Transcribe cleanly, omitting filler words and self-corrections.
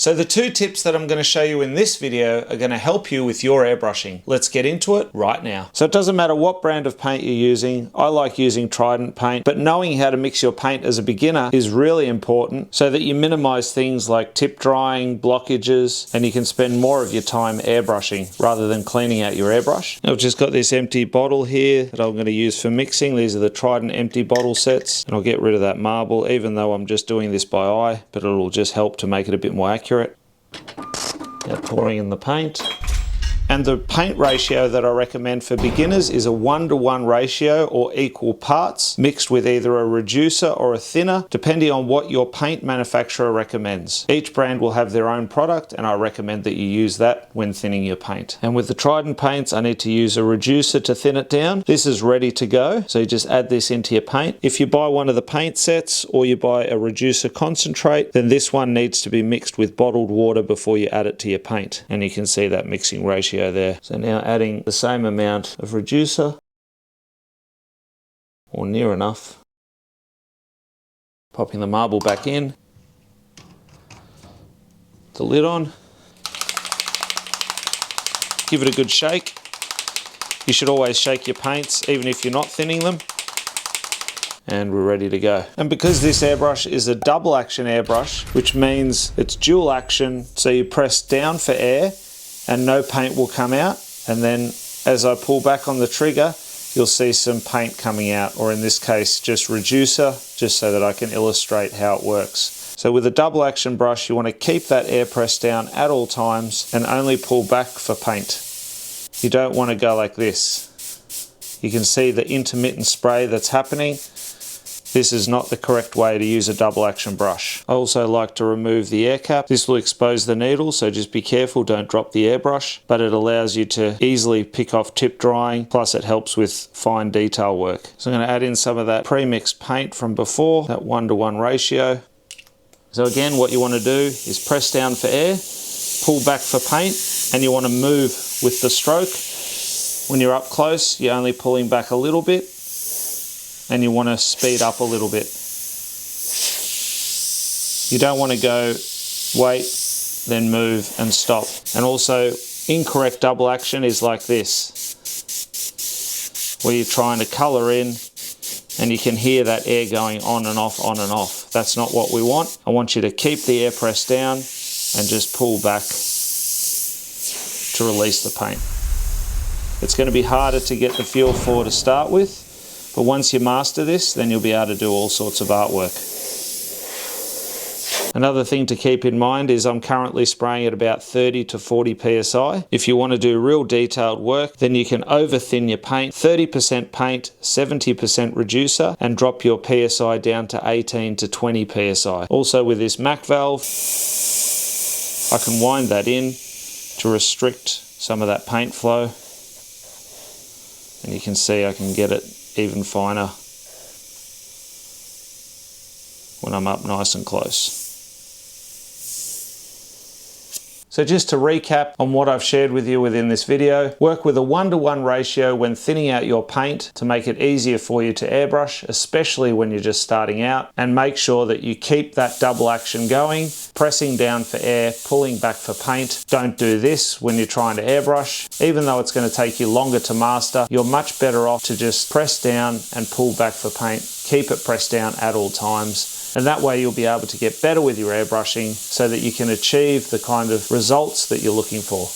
So the two tips that I'm going to show you in this video are going to help you with your airbrushing. Let's get into it right now. So it doesn't matter what brand of paint you're using. I like using Trident paint, but knowing how to mix your paint as a beginner is really important so that you minimize things like tip drying, blockages, and you can spend more of your time airbrushing rather than cleaning out your airbrush. I've just got this empty bottle here that I'm going to use for mixing. These are the Trident empty bottle sets, and I'll get rid of that marble even though I'm just doing this by eye, but it'll just help to make it a bit more accurate. Now pouring in the paint. And the paint ratio that I recommend for beginners is a 1:1 ratio or equal parts mixed with either a reducer or a thinner depending on what your paint manufacturer recommends. Each brand will have their own product and I recommend that you use that when thinning your paint. And with the Trident paints I need to use a reducer to thin it down. This is ready to go, so you just add this into your paint. If you buy one of the paint sets or you buy a reducer concentrate, then this one needs to be mixed with bottled water before you add it to your paint. And you can see that mixing ratio there. So now adding the same amount of reducer, or near enough, popping the marble back in, the lid on, give it a good shake. You should always shake your paints even if you're not thinning them. And we're ready to go. And because this airbrush is a double action airbrush, which means it's dual action, so you press down for air and no paint will come out, and then as I pull back on the trigger you'll see some paint coming out, or in this case just reducer, just so that I can illustrate how it works. So with a double action brush you want to keep that air press down at all times and only pull back for paint. You don't want to go like this. You can see the intermittent spray that's happening. This is not the correct way to use a double action brush. I also like to remove the air cap. This will expose the needle, so just be careful, don't drop the airbrush, but it allows you to easily pick off tip drying, plus it helps with fine detail work. So I'm going to add in some of that pre-mixed paint from before, that 1:1 ratio. So again, what you want to do is press down for air, pull back for paint, and you want to move with the stroke. When you're up close, you're only pulling back a little bit, and you want to speed up a little bit. You don't want to go wait, then move and stop. And also incorrect double action is like this, where you're trying to colour in and you can hear that air going on and off, on and off. That's not what we want. I want you to keep the air press down and just pull back to release the paint. It's going to be harder to get the feel for to start with, but once you master this, then you'll be able to do all sorts of artwork. Another thing to keep in mind is I'm currently spraying at about 30 to 40 psi. If you want to do real detailed work, then you can over thin your paint, 30% paint, 70% reducer, and drop your psi down to 18 to 20 psi. Also with this Mac valve, I can wind that in to restrict some of that paint flow. And you can see I can get it even finer when I'm up nice and close. So just to recap on what I've shared with you within this video, work with a 1:1 ratio when thinning out your paint to make it easier for you to airbrush, especially when you're just starting out, and make sure that you keep that double action going, pressing down for air, pulling back for paint. Don't do this when you're trying to airbrush. Even though it's going to take you longer to master, you're much better off to just press down and pull back for paint. Keep it pressed down at all times. And that way you'll be able to get better with your airbrushing so that you can achieve the kind of results that you're looking for.